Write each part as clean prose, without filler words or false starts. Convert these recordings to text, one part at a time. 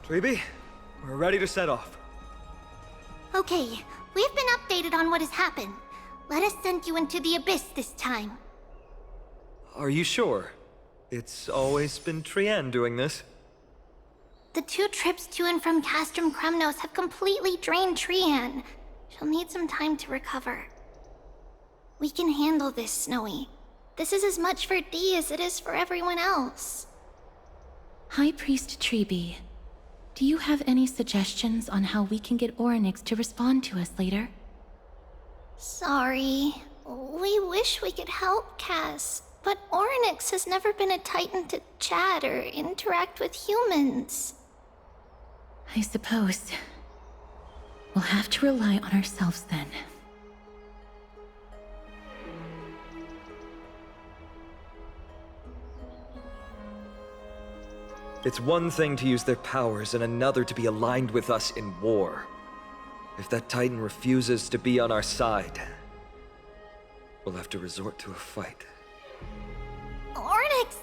Treeby, we're ready to set off. Okay, we've been updated on what has happened. Let us send you into the abyss this time. Are you sure? It's always been Trienne doing this. The 2 trips to and from Castrum Kremnos have completely drained Trienne. She'll need some time to recover. We can handle this, Snowy. This is as much for Dee as it is for everyone else. High Priest Treeby, do you have any suggestions on how we can get Orynyx to respond to us later? Sorry. We wish we could help, Cass, but Orynyx has never been a Titan to chat or interact with humans. I suppose. We'll have to rely on ourselves then. It's one thing to use their powers and another to be aligned with us in war. If that Titan refuses to be on our side, we'll have to resort to a fight. Orynyx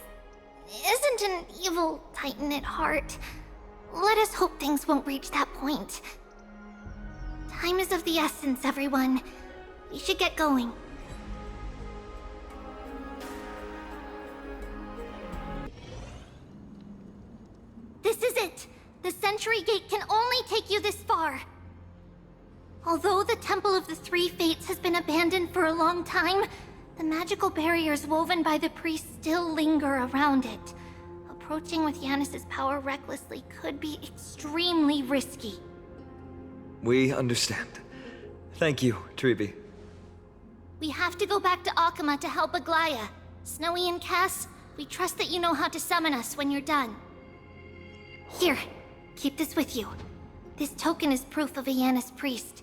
isn't an evil Titan at heart. Let us hope things won't reach that point. Time is of the essence, everyone. We should get going. This is it! The Sentry Gate can only take you this far. Although the Temple of the Three Fates has been abandoned for a long time, the magical barriers woven by the priests still linger around it. Approaching with Yanis's power recklessly could be extremely risky. We understand. Thank you, Treeby. We have to go back to Akama to help Aglaya. Snowy and Cass, we trust that you know how to summon us when you're done. Here, keep this with you. This token is proof of a Yanis priest.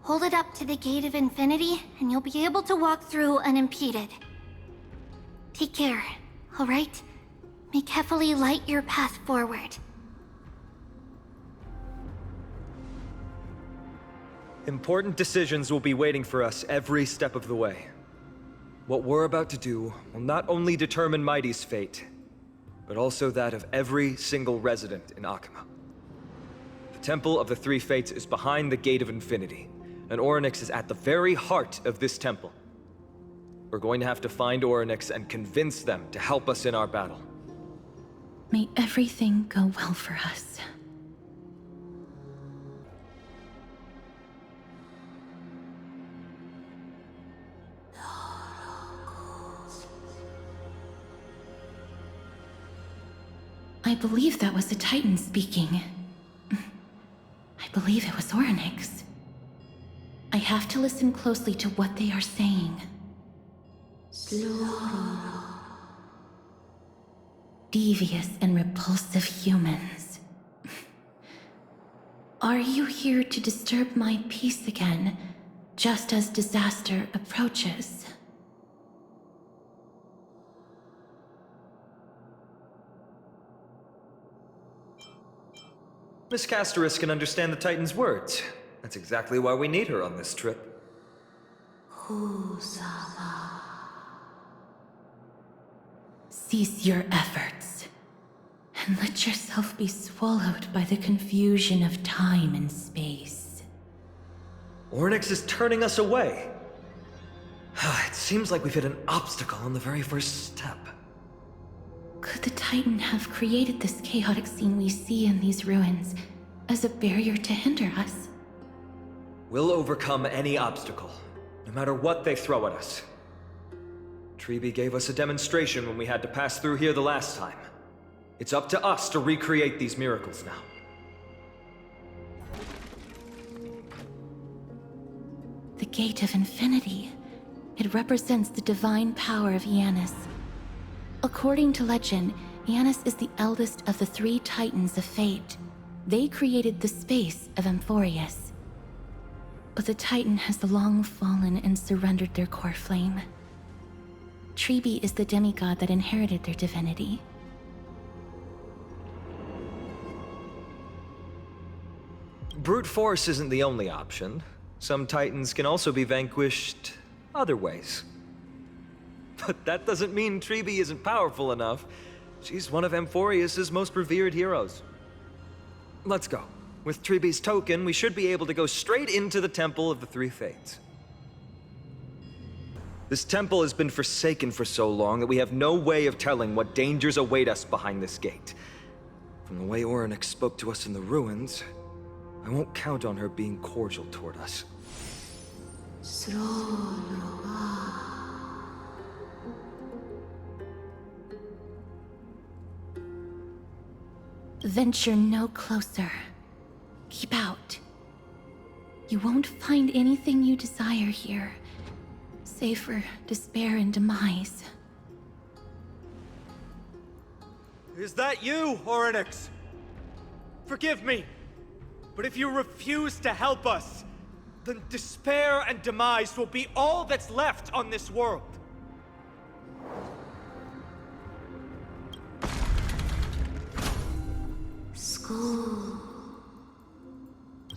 Hold it up to the Gate of Infinity, and you'll be able to walk through unimpeded. Take care, alright? May Kefali light your path forward. Important decisions will be waiting for us every step of the way. What we're about to do will not only determine Mighty's fate, but also that of every single resident in Akama. The Temple of the Three Fates is behind the Gate of Infinity, and Orynyx is at the very heart of this temple. We're going to have to find Orynyx and convince them to help us in our battle. May everything go well for us. I believe that was a Titan speaking. I believe it was Orynyx. I have to listen closely to what they are saying. Devious and repulsive humans. Are you here to disturb my peace again, just as disaster approaches? Miss Castoris can understand the Titan's words. That's exactly why we need her on this trip. Cease your efforts, and let yourself be swallowed by the confusion of time and space. Orynyx is turning us away. It seems like we've hit an obstacle on the very first step. Could the Titan have created this chaotic scene we see in these ruins as a barrier to hinder us? We'll overcome any obstacle, no matter what they throw at us. Treeby gave us a demonstration when we had to pass through here the last time. It's up to us to recreate these miracles now. The Gate of Infinity. It represents the divine power of Yanis. According to legend, Yanis is the eldest of the 3 Titans of Fate. They created the space of Amphoreus. But the Titan has long fallen and surrendered their core flame. Treeby is the demigod that inherited their divinity. Brute force isn't the only option. Some Titans can also be vanquished other ways. But that doesn't mean Treeby isn't powerful enough. She's one of Amphoreus' most revered heroes. Let's go. With Tribe's token, we should be able to go straight into the Temple of the Three Fates. This temple has been forsaken for so long that we have no way of telling what dangers await us behind this gate. From the way Orynyx spoke to us in the ruins, I won't count on her being cordial toward us. Venture no closer. Keep out. You won't find anything you desire here, save for despair and demise. Is that you, Orynyx? Forgive me, but if you refuse to help us, then despair and demise will be all that's left on this world.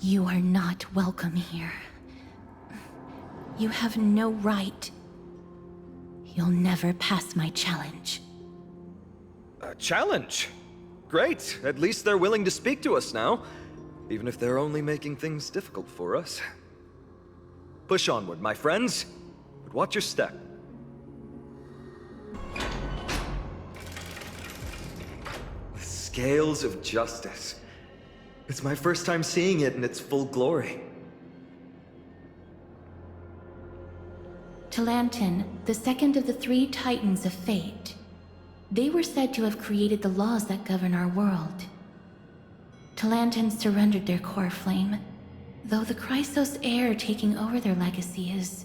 You are not welcome here. You have no right. You'll never pass my challenge. A challenge? Great. At least they're willing to speak to us now. Even if they're only making things difficult for us. Push onward, my friends. But watch your step. The scales of justice. It's my first time seeing it in its full glory. Talantin, the second of the three Titans of Fate. They were said to have created the laws that govern our world. Talantin surrendered their core flame, though the Chrysos heir taking over their legacy is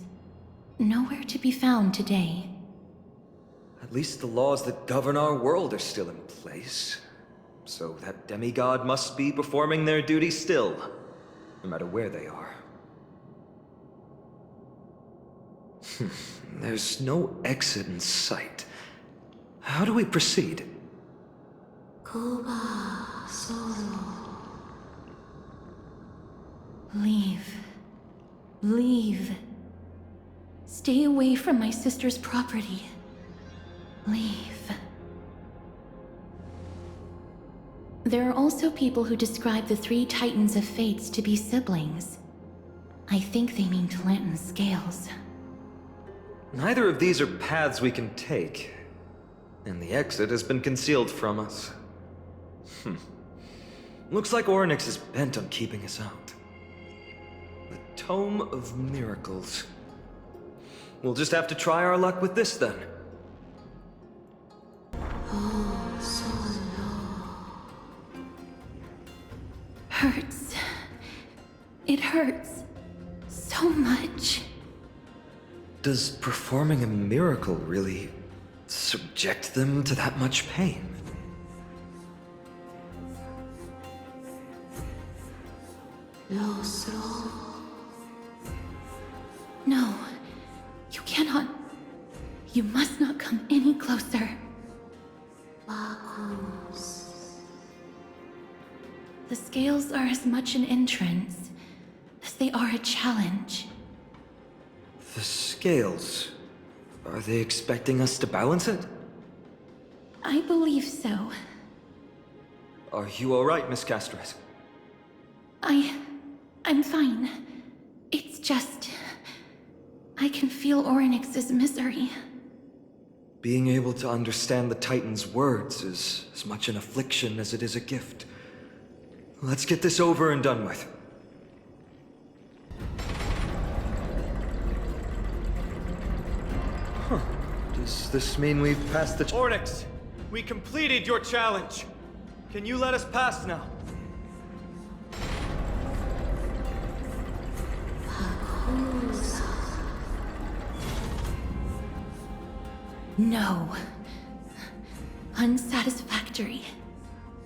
nowhere to be found today. At least the laws that govern our world are still in place. So that demigod must be performing their duty still, no matter where they are. There's no exit in sight. How do we proceed? Leave. Leave. Stay away from my sister's property. Leave. There are also people who describe the three Titans of Fates to be siblings. I think they mean Talantin's scales. Neither of these are paths we can take. And the exit has been concealed from us. Looks like Orynyx is bent on keeping us out. The Tome of Miracles. We'll just have to try our luck with this then. Hurts. It hurts. So much. Does performing a miracle really subject them to that much pain? No. You cannot. You must not come any closer. The scales are as much an entrance as they are a challenge. The scales. Are they expecting us to balance it? I believe so. Are you alright, Miss Castret? I'm fine. It's just... I can feel Orynyx's misery. Being able to understand the Titan's words is as much an affliction as it is a gift. Let's get this over and done with. Does this mean we've passed the... Orynyx, we completed your challenge. Can you let us pass now? No. Unsatisfactory.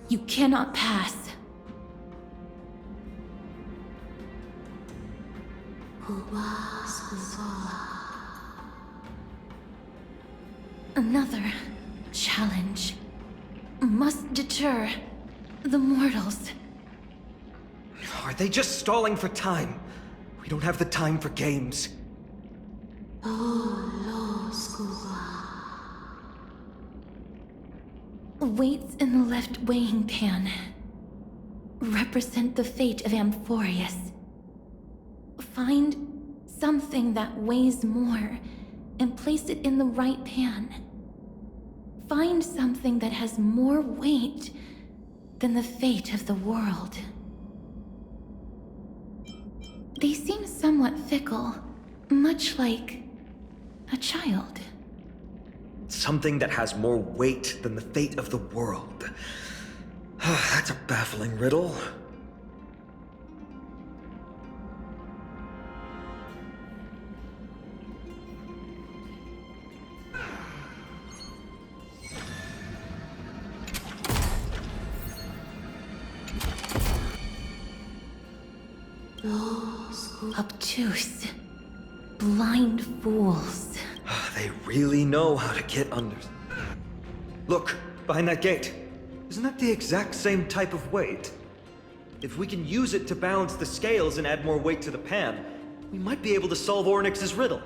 You cannot pass. Another challenge must deter the mortals. Are they just stalling for time? We don't have the time for games. Weights in the left weighing pan. represent the fate of Amphoreus. Find something that weighs more and place it in the right pan. Find something that has more weight than the fate of the world. They seem somewhat fickle, much like a child. Something that has more weight than the fate of the world. That's a baffling riddle. Obtuse. Blind fools. They really know how to get under. Look, behind that gate. Isn't that the exact same type of weight? If we can use it to balance the scales and add more weight to the pan, we might be able to solve Ornyx's riddle.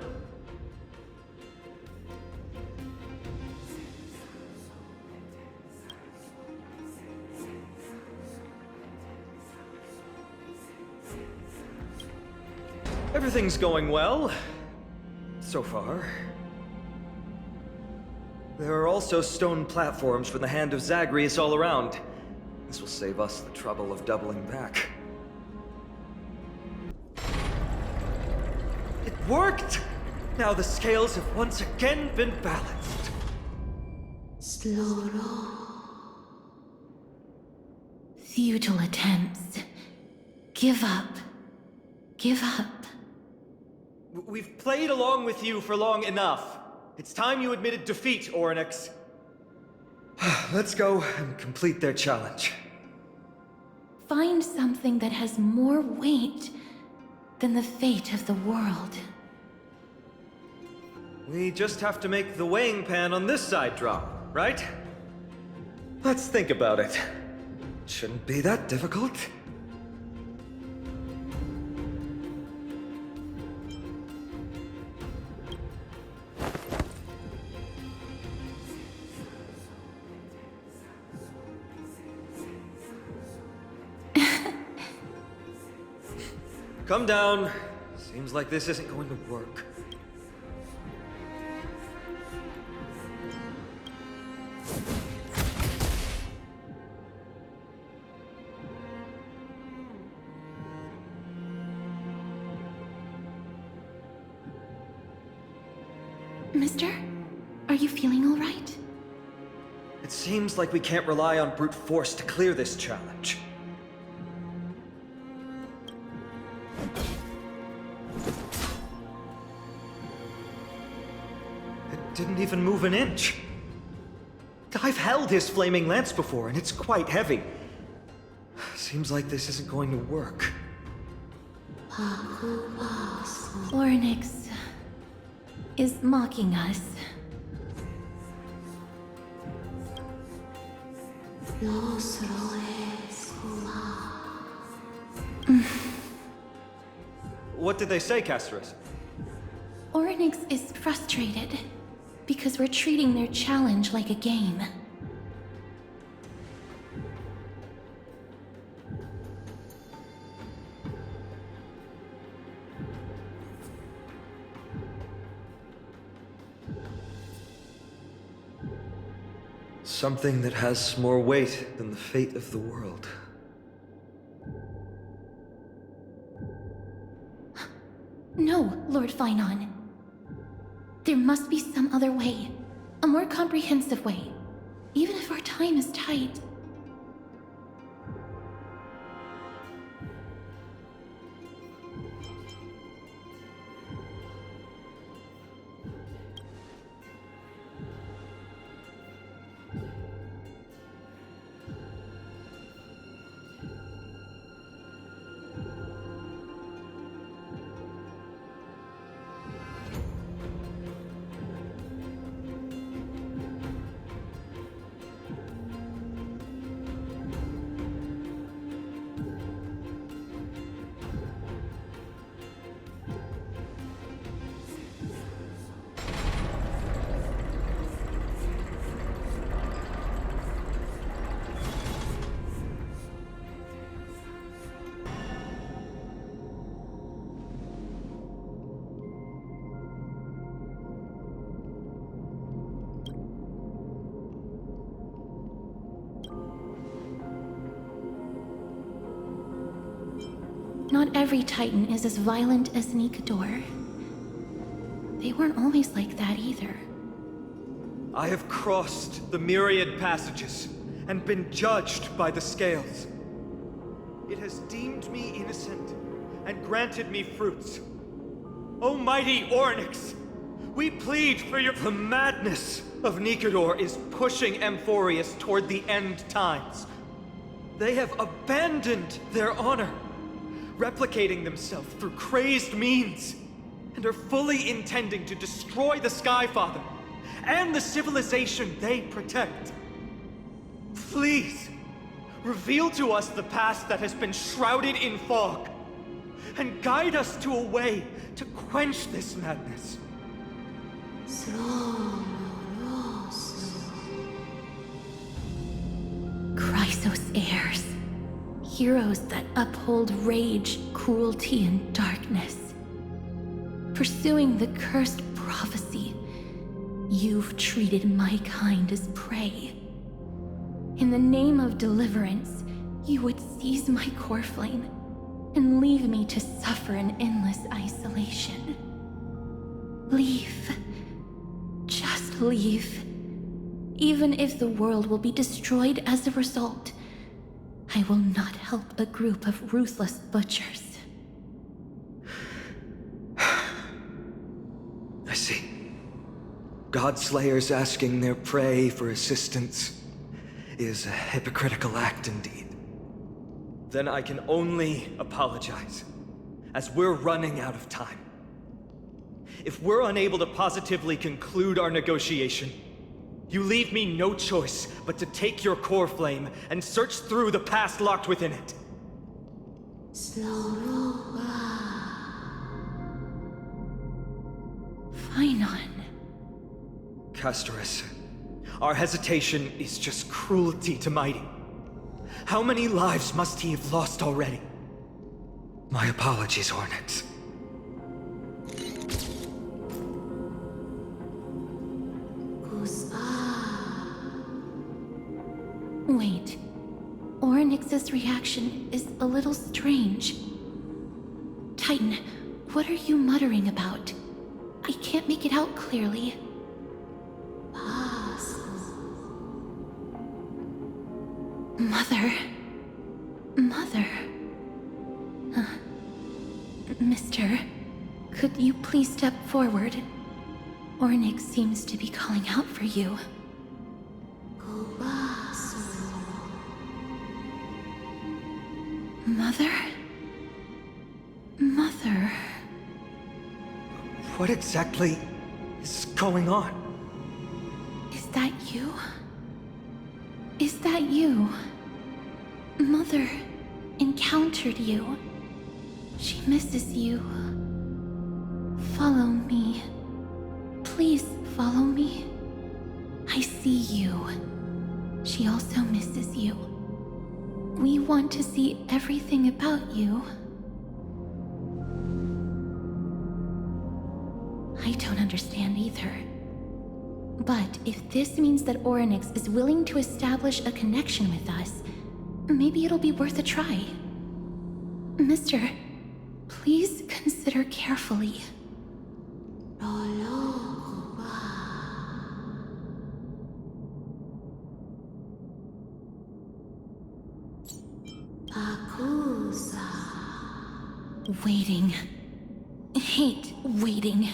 Everything's going well. So far. There are also stone platforms from the hand of Zagreus all around. This will save us the trouble of doubling back. It worked! Now the scales have once again been balanced. Futile attempts. Give up. Give up. We've played along with you for long enough. It's time you admitted defeat, Ornyx. Let's go and complete their challenge. Find something that has more weight than the fate of the world. We just have to make the weighing pan on this side drop, right? Let's think about it. Shouldn't be that difficult. Come down. Seems like this isn't going to work. Mister, are you feeling all right? It seems like we can't rely on brute force to clear this challenge. Didn't even move an inch. I've held his flaming lance before, and it's quite heavy. Seems like this isn't going to work. Ornyx is mocking us. What did they say, Casterus? Ornyx is frustrated because we're treating their challenge like a game. Something that has more weight than the fate of the world. No, Lord Finon. There must be some other way. A more comprehensive way. Even if our time is tight. Not every Titan is as violent as Nikador. They weren't always like that either. I have crossed the myriad passages and been judged by the scales. It has deemed me innocent and granted me fruits. O mighty Ornyx, we plead for your— The madness of Nikador is pushing Amphoreus toward the end times. They have abandoned their honor, replicating themselves through crazed means, and are fully intending to destroy the Skyfather and the civilization they protect. Please, reveal to us the past that has been shrouded in fog, and guide us to a way to quench this madness. Chrysos heirs. Heroes that uphold rage, cruelty, and darkness. Pursuing the cursed prophecy, you've treated my kind as prey. In the name of deliverance, you would seize my core flame and leave me to suffer in endless isolation. Leave. Just leave. Even if the world will be destroyed as a result, I will not help a group of ruthless butchers. I see. Godslayers asking their prey for assistance is a hypocritical act indeed. Then I can only apologize, as we're running out of time. If we're unable to positively conclude our negotiation, you leave me no choice but to take your core flame and search through the past locked within it. Phainon. Castorus, our hesitation is just cruelty to Mighty. How many lives must he have lost already? My apologies, Ornyx. Wait. Ornyx's reaction is a little strange. Titan, what are you muttering about? I can't make it out clearly. Mother. Mother. Mister, could you please step forward? Ornyx seems to be calling out for you. Mother? Mother... What exactly is going on? Is that you? Is that you? Mother encountered you. She misses you. Follow me. Please follow me. I see you. She also misses you. We want to see everything about you. I don't understand either. But if this means that Ornyx is willing to establish a connection with us, maybe it'll be worth a try. Mister, please consider carefully. Waiting. Hate waiting.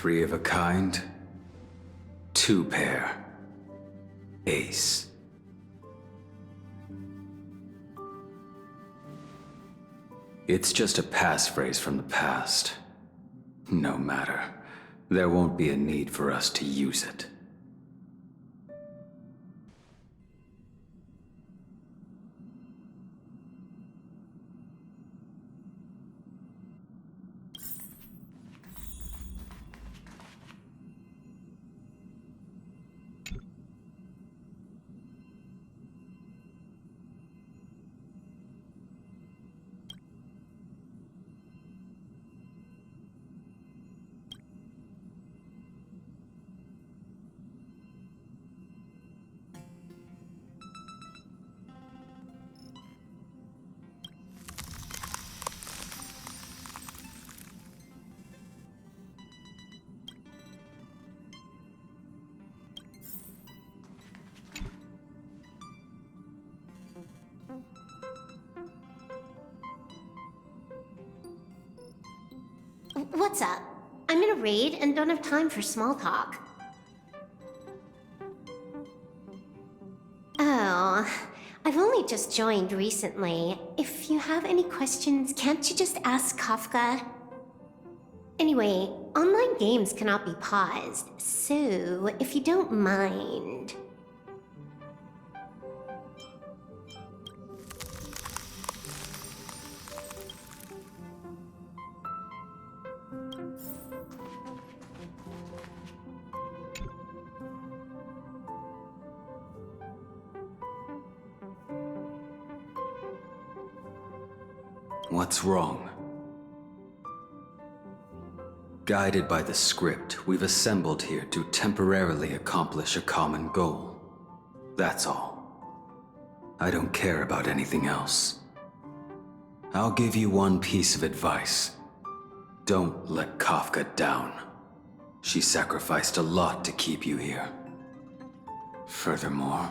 Three of a kind. Two pair. Ace. It's just a passphrase from the past. No matter. There won't be a need for us to use it. What's up? I'm in a raid and don't have time for small talk. Oh, I've only just joined recently. If you have any questions, can't you just ask Kafka? Anyway, online games cannot be paused, so if you don't mind... What's wrong? Guided by the script, we've assembled here to temporarily accomplish a common goal. That's all. I don't care about anything else. I'll give you one piece of advice. Don't let Kafka down. She sacrificed a lot to keep you here. Furthermore...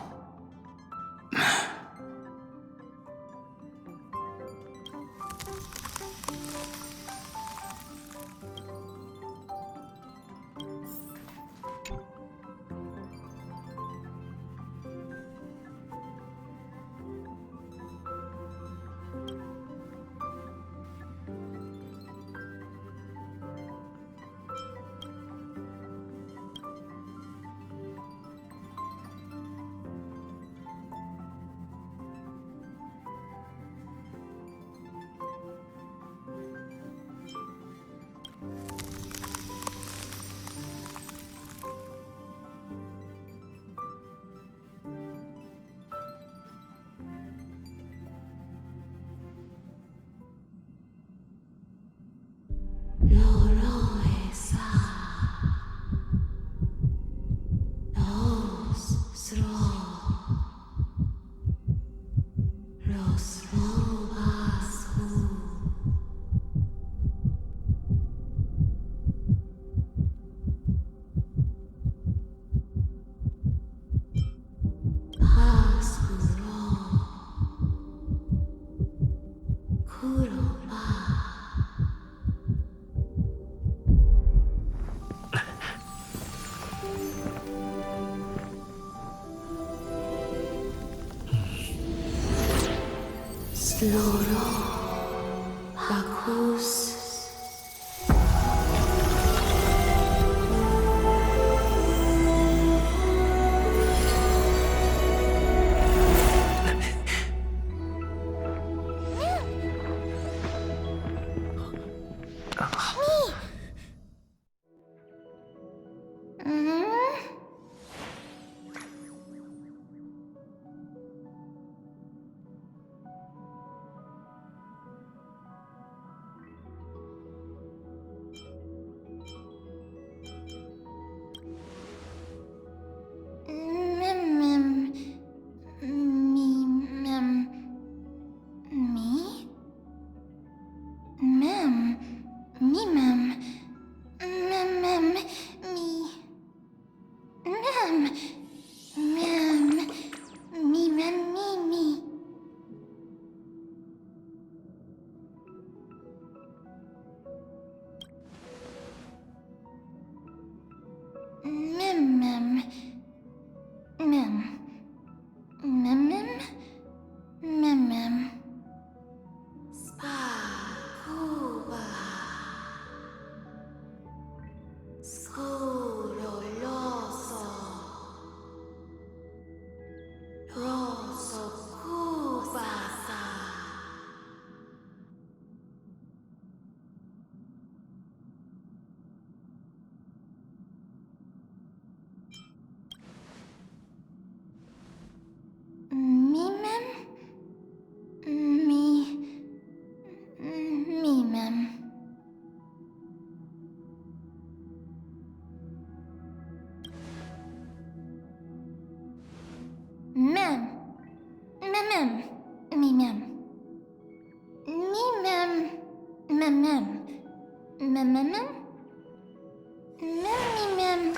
Mem.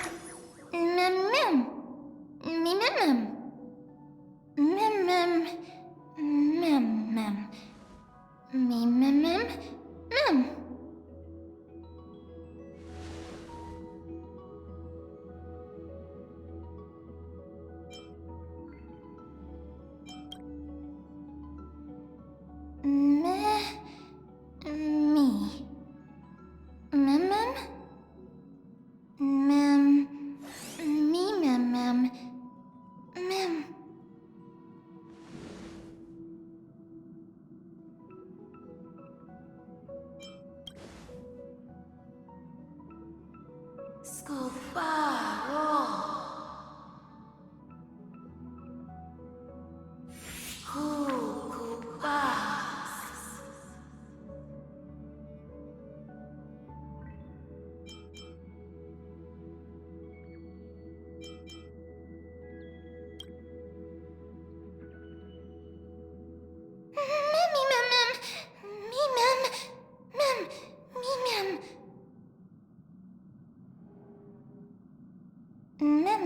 Mem mem. Mem mem. Mem mem. Mem mem. Me mem mem. Mem. Me. Mem mem. Mem. Me mem mem. Mem.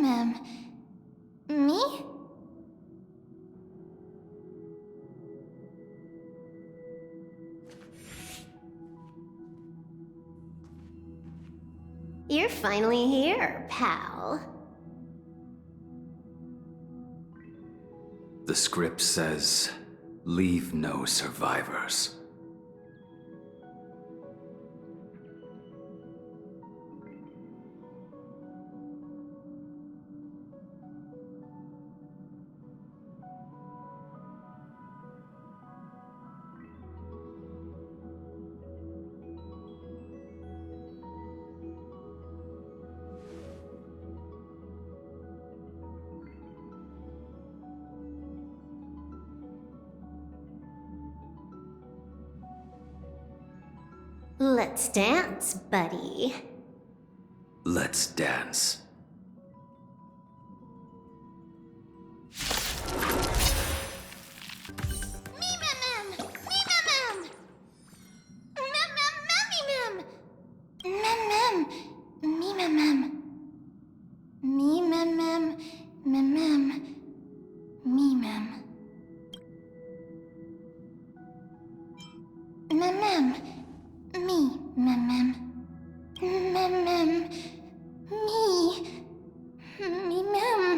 Mem. Me? You're finally here, pal. The script says, leave no survivors. Let's dance, buddy. Let's dance. Me mem mem. Me mem mem. Mem mem memmy mem. Mem mem. Me mem mem. Me mem mem. Mem mem. Me mem. Mem mem. Me mem mem. Mem mem. Me. Me mem.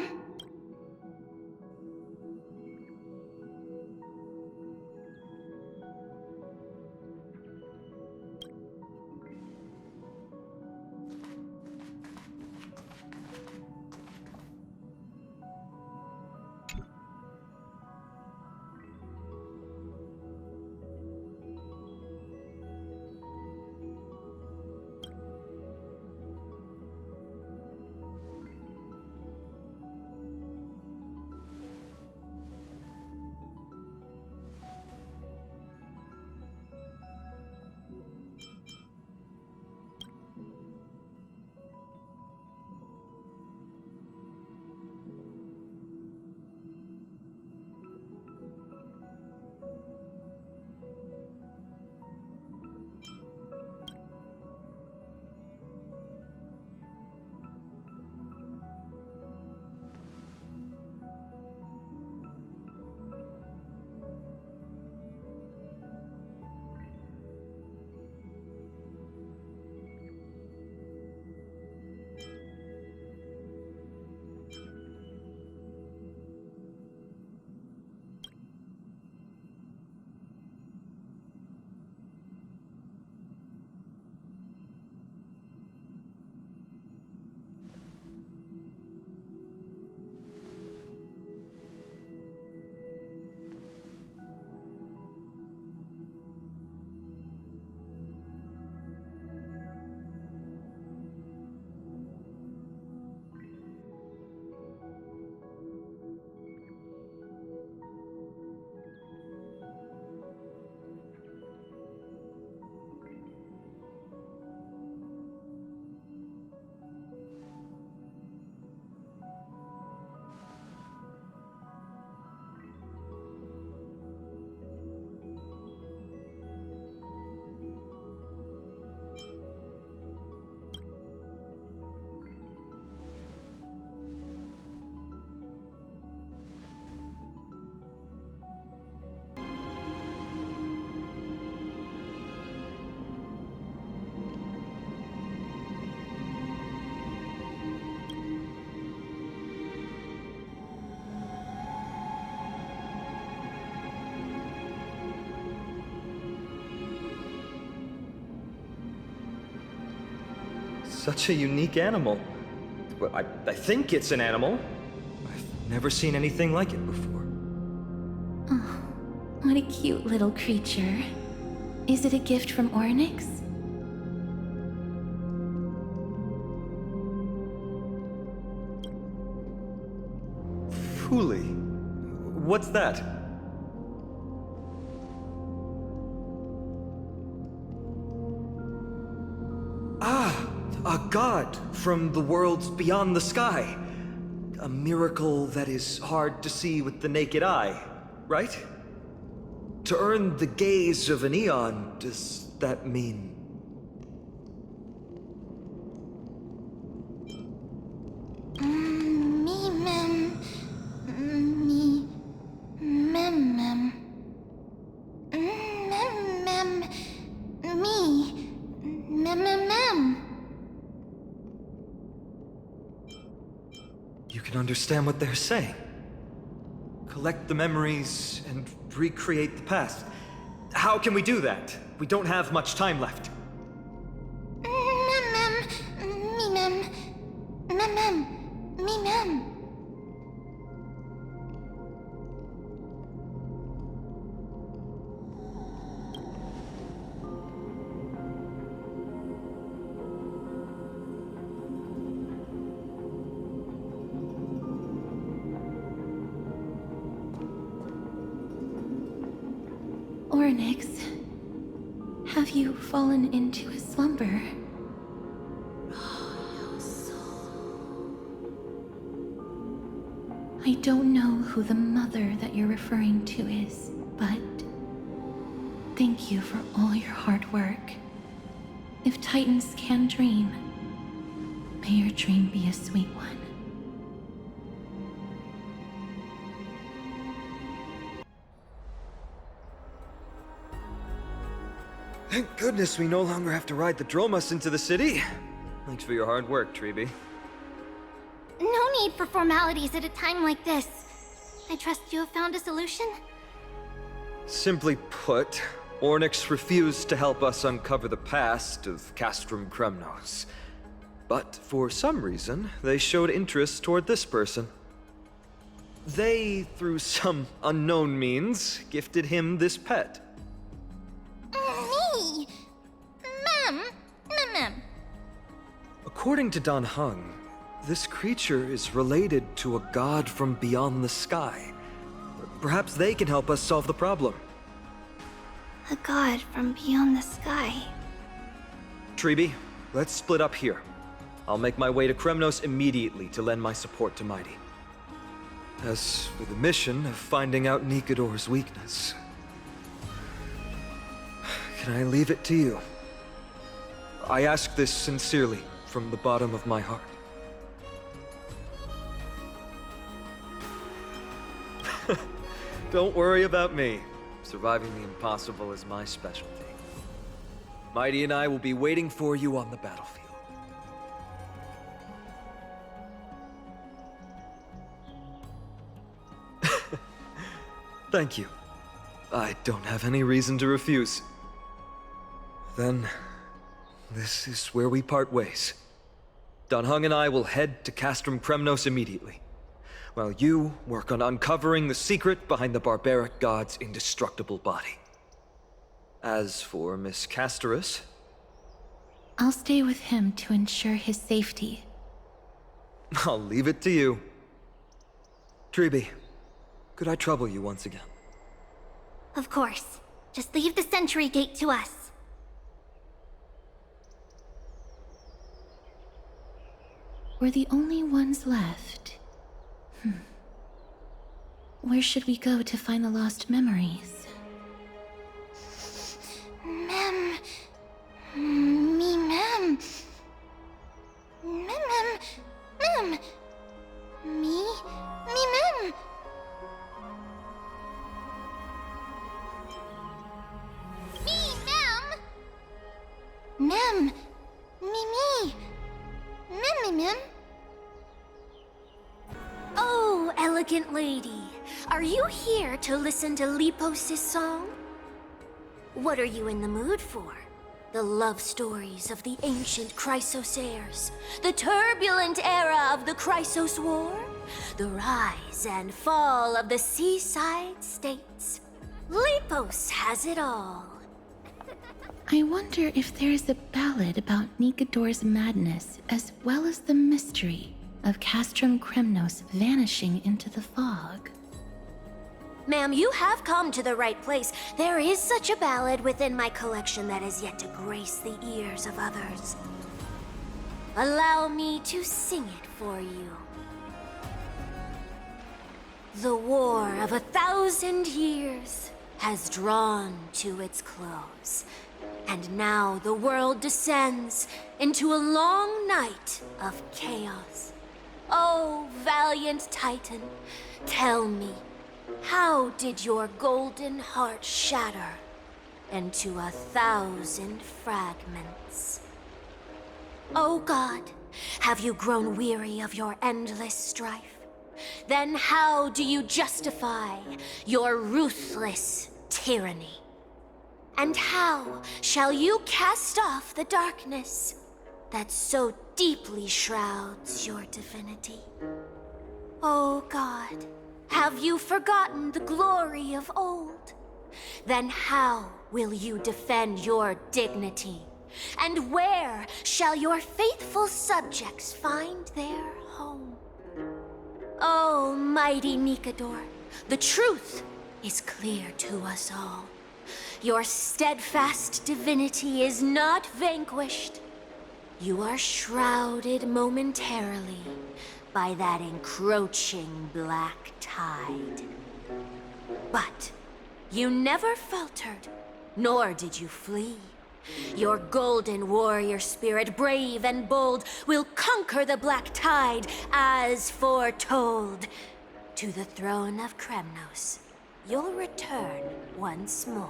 such a unique animal. Well, I think it's an animal. I've never seen anything like it before. Oh, what a cute little creature. Is it a gift from Orynyx? Fuli. What's that? Ah, a god from the worlds beyond the sky. A miracle that is hard to see with the naked eye, right? To earn the gaze of an eon, does that mean... Me, mem. Me. Mem, mem. Mem, mem. Me. Mem, mem, mem. You can understand what they're saying. Collect the memories and recreate the past. How can we do that? We don't have much time left. Mem, mem. Me, mem. Mem, mem. Me, mem. Orynyx, have you fallen into a slumber? I don't know who the mother that you're referring to is, but thank you for all your hard work. If Titans can dream, may your dream be a sweet one. Thank goodness we no longer have to ride the Dromus into the city. Thanks for your hard work, Treeby. No need for formalities at a time like this. I trust you have found a solution? Simply put, Orynyx refused to help us uncover the past of Castrum Kremnos. But for some reason, they showed interest toward this person. They, through some unknown means, gifted him this pet. Me! Mem! Mem. According to Dan Heng, this creature is related to a god from beyond the sky. Perhaps they can help us solve the problem. A god from beyond the sky. Treeby, let's split up here. I'll make my way to Kremnos immediately to lend my support to Mighty. As for the mission of finding out Nikador's weakness, can I leave it to you? I ask this sincerely, from the bottom of my heart. Don't worry about me. Surviving the impossible is my specialty. Mighty and I will be waiting for you on the battlefield. Thank you. I don't have any reason to refuse. Then, this is where we part ways. Dan Heng and I will head to Castrum Kremnos immediately, while you work on uncovering the secret behind the barbaric god's indestructible body. As for Miss Castorus, I'll stay with him to ensure his safety. I'll leave it to you. Treeby, could I trouble you once again? Of course. Just leave the sentry gate to us. We're the only ones left. Where should we go to find the lost memories? Mem. Me, mem. Mem. Mem. Me, mem. Me, mem. Mem. Me. Mem. Oh, elegant lady. Are you here to listen to Lepos' song? What are you in the mood for? The love stories of the ancient Chrysosaurs, the turbulent era of the Chrysos War, the rise and fall of the seaside states. Lepos has it all. I wonder if there's a ballad about Nikodor's madness as well as the mystery of Castrum Kremnos vanishing into the fog. Ma'am, you have come to the right place. There is such a ballad within my collection that is yet to grace the ears of others. Allow me to sing it for you. The war of 1,000 years has drawn to its close, and now the world descends into a long night of chaos. Oh, valiant Titan, tell me, how did your golden heart shatter into 1,000 fragments? Oh God, have you grown weary of your endless strife? Then how do you justify your ruthless tyranny? And how shall you cast off the darkness that so deeply shrouds your divinity? Oh God, have you forgotten the glory of old? Then how will you defend your dignity? And where shall your faithful subjects find their home? Oh, mighty Nikodor, the truth is clear to us all. Your steadfast divinity is not vanquished. You are shrouded momentarily by that encroaching black tide. But you never faltered, nor did you flee. Your golden warrior spirit, brave and bold, will conquer the black tide as foretold. To the throne of Kremnos, you'll return once more.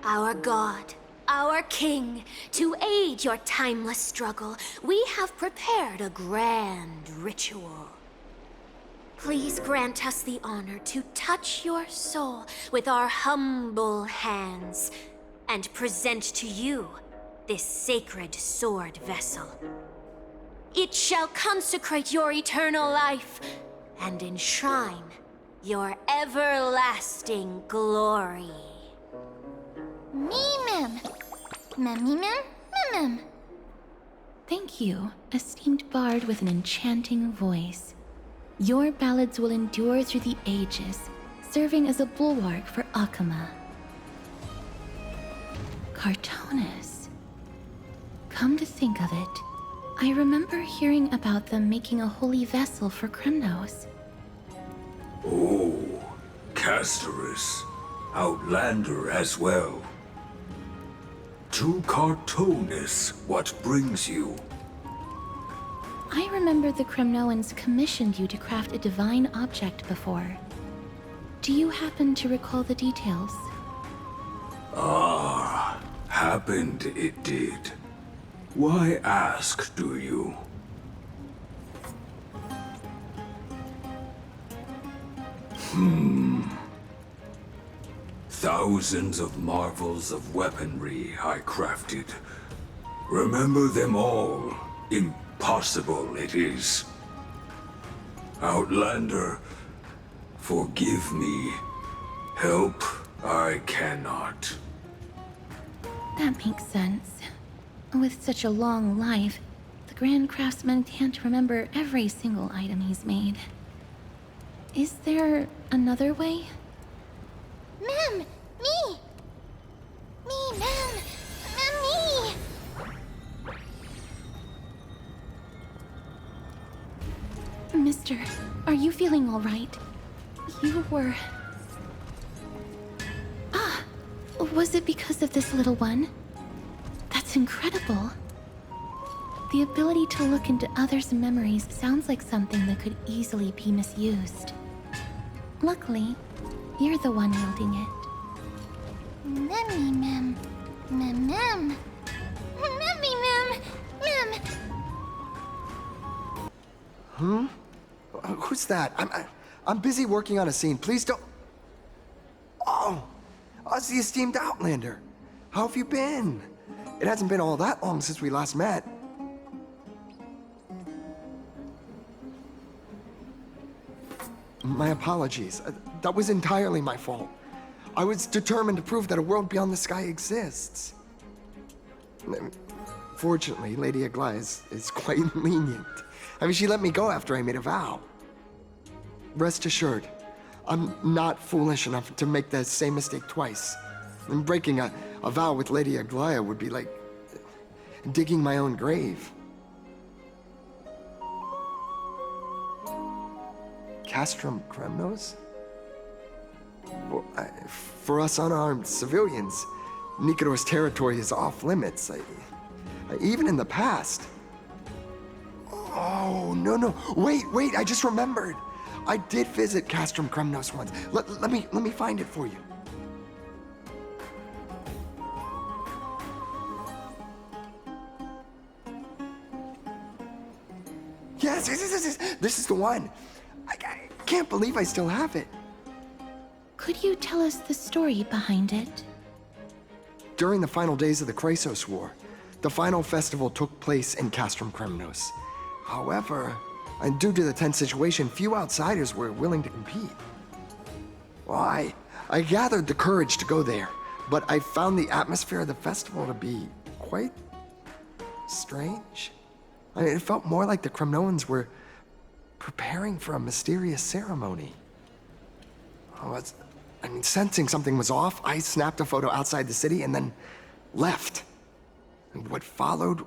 Our god, our king, to aid your timeless struggle, we have prepared a grand ritual. Please grant us the honor to touch your soul with our humble hands and present to you this sacred sword vessel. It shall consecrate your eternal life and enshrine your everlasting glory. Me-mem. Mem-me-mem, mem-mem. Thank you, esteemed bard with an enchanting voice. Your ballads will endure through the ages, serving as a bulwark for Akama. Cartonis. Come to think of it, I remember hearing about them making a holy vessel for Kremnos. Oh, Castorus. Outlander as well. To Cartonis, what brings you? I remember the Kremnoans commissioned you to craft a divine object before. Do you happen to recall the details? Ah, happened it did. Why ask, do you? Thousands of marvels of weaponry I crafted. Remember them all. Impossible it is. Outlander, forgive me. Help I cannot. That makes sense. With such a long life, the Grand Craftsman can't remember every single item he's made. Is there another way? Mem, me. Me, mem. Mem, me. Mister, are you feeling all right? You were... Ah! Was it because of this little one? That's incredible. The ability to look into others' memories sounds like something that could easily be misused. Luckily, you're the one wielding it. Mem-me-mem. Mem-mem. Mem-me-mem. Mem. Who's that? I'm busy working on a scene. Please don't. Oh, it's the esteemed Outlander. How have you been? It hasn't been all that long since we last met. My apologies. That was entirely my fault. I was determined to prove that a world beyond the sky exists. Fortunately, Lady Aglaia is quite lenient. I mean, she let me go after I made a vow. Rest assured, I'm not foolish enough to make the same mistake twice. And breaking a vow with Lady Aglaia would be like digging my own grave. Castrum Kremnos? Well, for us unarmed civilians, Nicator's territory is off limits. Even in the past. Oh, no. Wait, I just remembered. I did visit Castrum Kremnos once. Let me find it for you. Yes, this is the one. I can't believe I still have it. Could you tell us the story behind it? During the final days of the Chrysos War, the final festival took place in Castrum Kremnos. However, and due to the tense situation, few outsiders were willing to compete. Well, I gathered the courage to go there, but I found the atmosphere of the festival to be quite strange. I mean, it felt more like the Kremnoans were preparing for a mysterious ceremony. Sensing something was off, I snapped a photo outside the city and then left. And what followed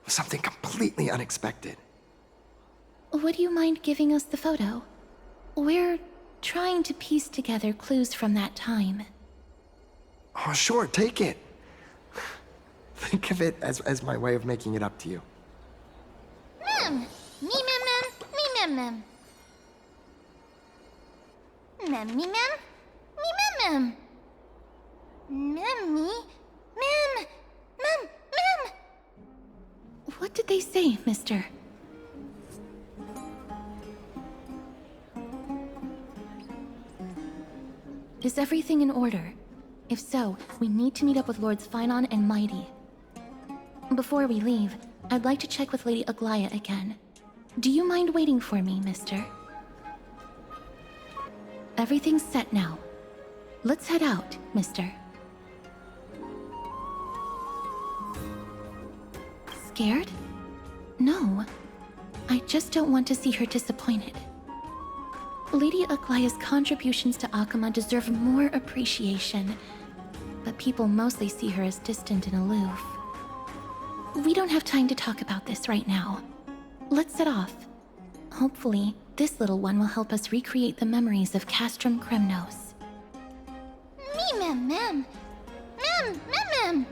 was something completely unexpected. Would you mind giving us the photo? We're trying to piece together clues from that time. Oh, sure, take it. Think of it as my way of making it up to you. Mem! Me mem mem, me mem mem. Mem me mem, me mem mem. Mem me, mem, mem, mem. What did they say, mister? Is everything in order? If so, we need to meet up with Lords Phynon and Mighty. Before we leave, I'd like to check with Lady Aglaia again. Do you mind waiting for me, mister? Everything's set now. Let's head out, mister. Scared? No. I just don't want to see her disappointed. Lady Aglaia's contributions to Akama deserve more appreciation, but people mostly see her as distant and aloof. We don't have time to talk about this right now. Let's set off. Hopefully, this little one will help us recreate the memories of Castrum Kremnos. Me mem mem. Mem, mem mem.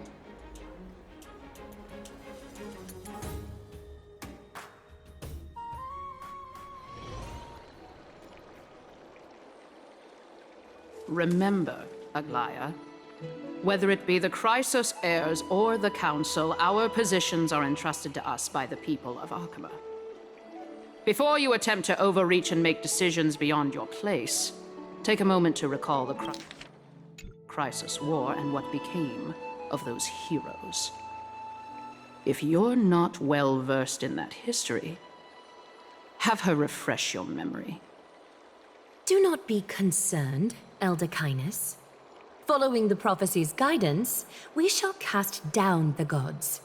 Remember, Aglaia, whether it be the Chrysos heirs or the Council, our positions are entrusted to us by the people of Akama. Before you attempt to overreach and make decisions beyond your place, take a moment to recall the Chrysos War and what became of those heroes. If you're not well versed in that history, have her refresh your memory. Do not be concerned, Elder Kindness. Following the prophecy's guidance, we shall cast down the gods.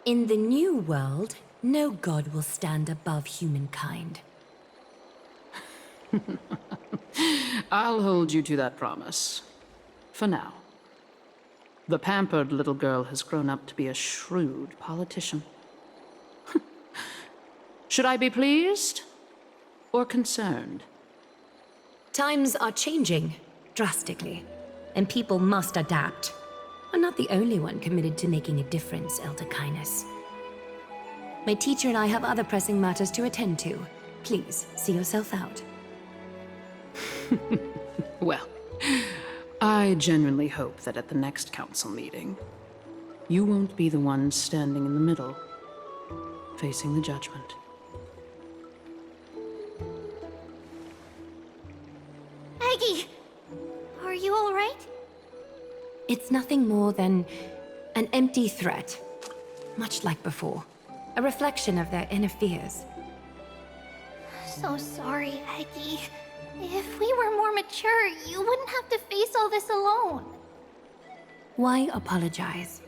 In the new world, no god will stand above humankind. I'll hold you to that promise. For now. The pampered little girl has grown up to be a shrewd politician. Should I be pleased or concerned? Times are changing, drastically, and people must adapt. I'm not the only one committed to making a difference, Elder Kindness. My teacher and I have other pressing matters to attend to. Please, see yourself out. Well, I genuinely hope that at the next council meeting, you won't be the one standing in the middle, facing the judgment. Aggie! Are you alright? It's nothing more than An empty threat. Much like before. A reflection of their inner fears. So sorry, Aggie. If we were more mature, you wouldn't have to face all this alone. Why apologize?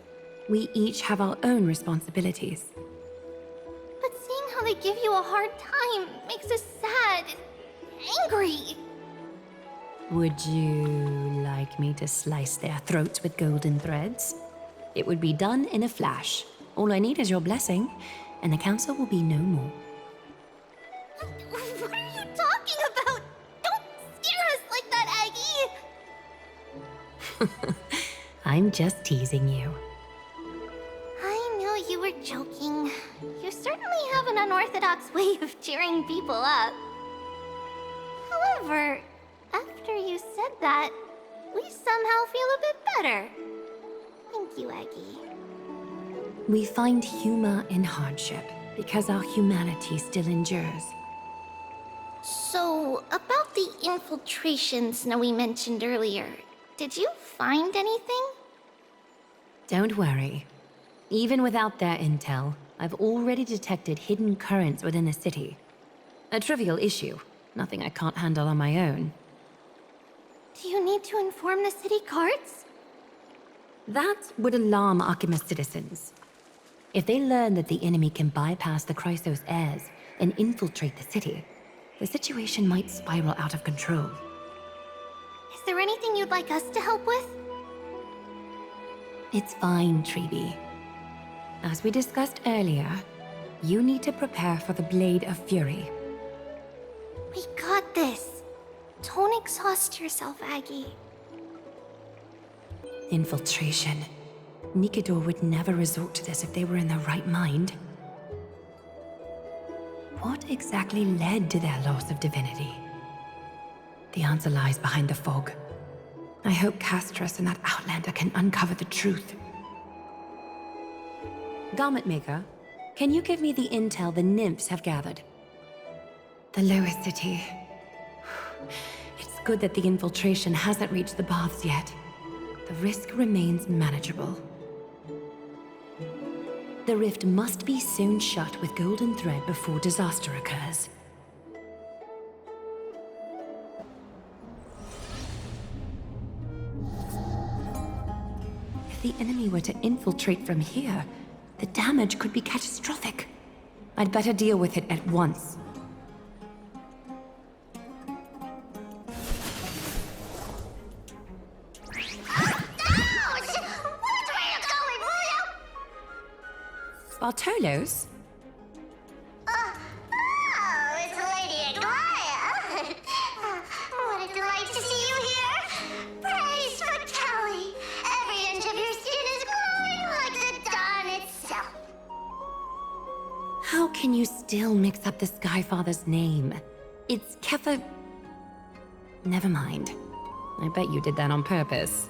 We each have our own responsibilities. But seeing how they give you a hard time makes us sad and angry. Would you like me to slice their throats with golden threads? It would be done in a flash. All I need is your blessing, and the council will be no more. What are you talking about? Don't scare us like that, Aggie! I'm just teasing you. I knew you were joking. You certainly have an unorthodox way of cheering people up. However, after you said that, we somehow feel a bit better. Thank you, Aggie. We find humor in hardship because our humanity still endures. So, about the infiltration Snowy mentioned earlier, did you find anything? Don't worry. Even without their intel, I've already detected hidden currents within the city. A trivial issue, nothing I can't handle on my own. Do you need to inform the city guards? That would alarm Archimedes citizens. If they learn that the enemy can bypass the Chrysos heirs and infiltrate the city, the situation might spiral out of control. Is there anything you'd like us to help with? It's fine, Treeby. As we discussed earlier, you need to prepare for the Blade of Fury. We got this. Don't exhaust yourself, Aggie. Infiltration. Nikador would never resort to this if they were in their right mind. What exactly led to their loss of divinity? The answer lies behind the fog. I hope Castras and that Outlander can uncover the truth. Garment Maker, can you give me the intel the nymphs have gathered? The Lower City. It's good that the infiltration hasn't reached the baths yet. The risk remains manageable. The rift must be soon shut with golden thread before disaster occurs. If the enemy were to infiltrate from here, the damage could be catastrophic. I'd better deal with it at once. Bartolos? Oh, it's Lady Aglaya. What a delight to see you here. Praise for Kelly. Every inch of your skin is glowing like the dawn itself. How can you still mix up the Skyfather's name? It's Kefa... Never mind. I bet you did that on purpose.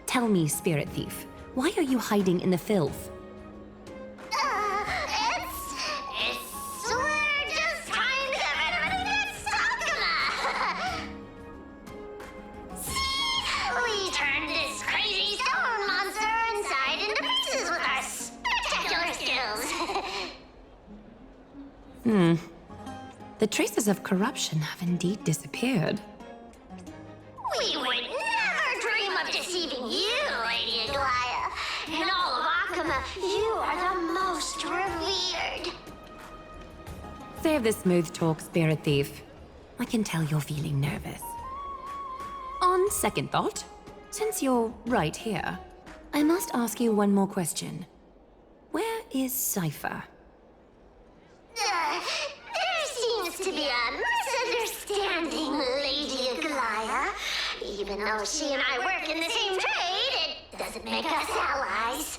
Tell me, Spirit Thief, why are you hiding in the filth? We're just trying to get everybody gets Sakuma. See? We turned this crazy stone monster inside into pieces with our spectacular skills. The traces of corruption have indeed disappeared. We would never dream of deceiving you, Lady Aglaya. In all of Akuma, you are the most revered. Save the smooth talk, Spirit Thief. I can tell you're feeling nervous. On second thought, since you're right here, I must ask you one more question. Where is Cypher? There seems to be a misunderstanding, Lady Aglaya. Even though she and I work in the same trade, it doesn't make us allies.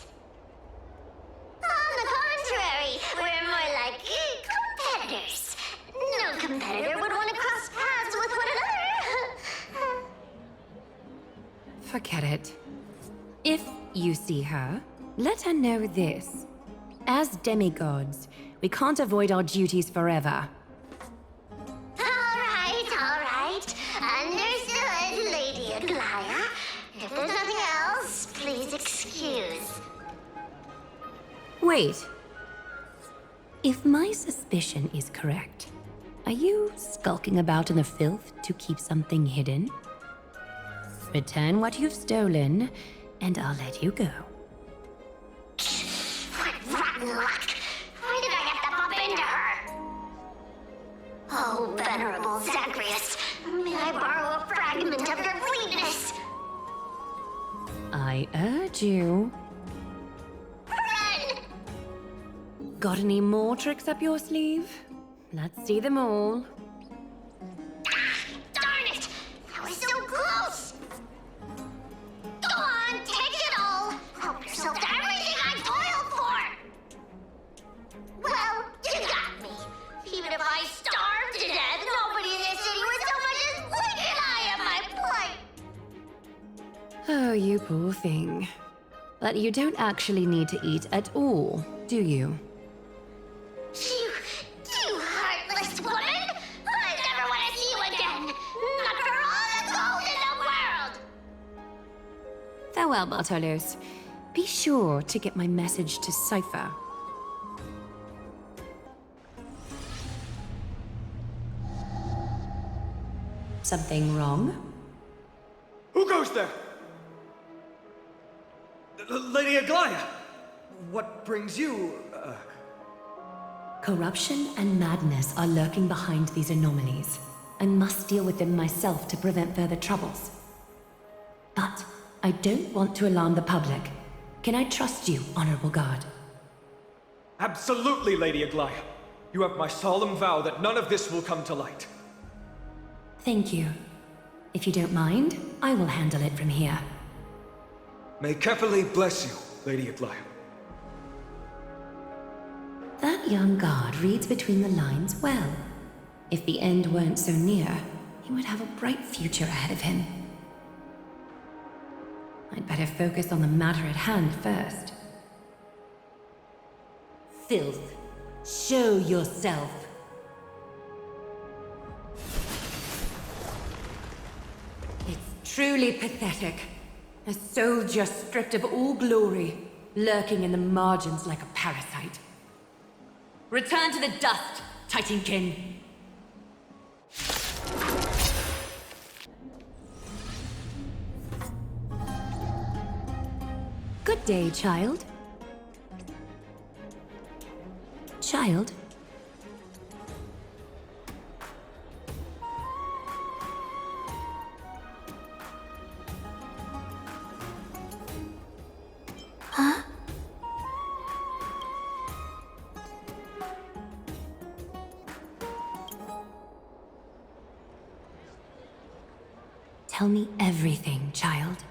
On the contrary, we're more like competitors. No competitor would want to cross paths with one another. Forget it. If you see her, let her know this. As demigods, we can't avoid our duties forever. All right. Understood, Lady Aglaya. If there's nothing else, please excuse. Wait. If my suspicion is correct, are you skulking about in the filth to keep something hidden? Return what you've stolen, and I'll let you go. What rotten luck! Why did I have to bump into her? Oh, venerable Zagreus, may I borrow a fragment of your fleetness? I urge you. Run! Got any more tricks up your sleeve? Let's see them all. Darn it! I was so close! Go on, take it all! Help yourself to everything I toiled for! Well, you got me. Even if I starved to death, nobody in this city would so much as blink an eye at my plight! Oh, you poor thing. But you don't actually need to eat at all, do you? You heartless woman! I never want to see you again! Not for all the gold in the world! Farewell, Bartolos. Be sure to get my message to Cypher. Something wrong? Who goes there? Lady Aglaya! What brings you, Corruption and madness are lurking behind these anomalies. I must deal with them myself to prevent further troubles. But I don't want to alarm the public. Can I trust you, Honorable Guard? Absolutely, Lady Aglaya. You have my solemn vow that none of this will come to light. Thank you. If you don't mind, I will handle it from here. May Kefali bless you, Lady Aglaya. That young guard reads between the lines well. If the end weren't so near, he would have a bright future ahead of him. I'd better focus on the matter at hand first. Filth, show yourself. It's truly pathetic. A soldier stripped of all glory, lurking in the margins like a parasite. Return to the dust, Titankin! Good day, child. Child? Huh? Tell me everything, child.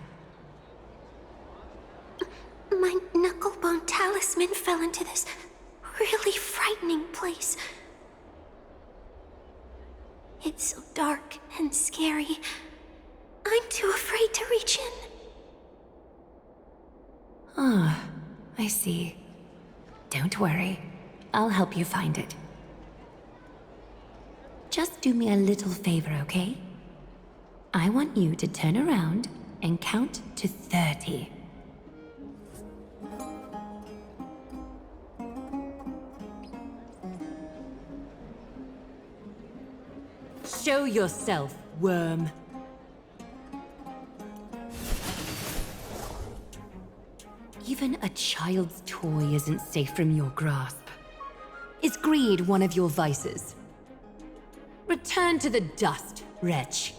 My knucklebone talisman fell into this really frightening place. It's so dark and scary. I'm too afraid to reach in. Ah, I see. Don't worry. I'll help you find it. Just do me a little favor, okay? I want you to turn around and count to 30. Show yourself, worm. Even a child's toy isn't safe from your grasp. Is greed one of your vices? Return to the dust, wretch.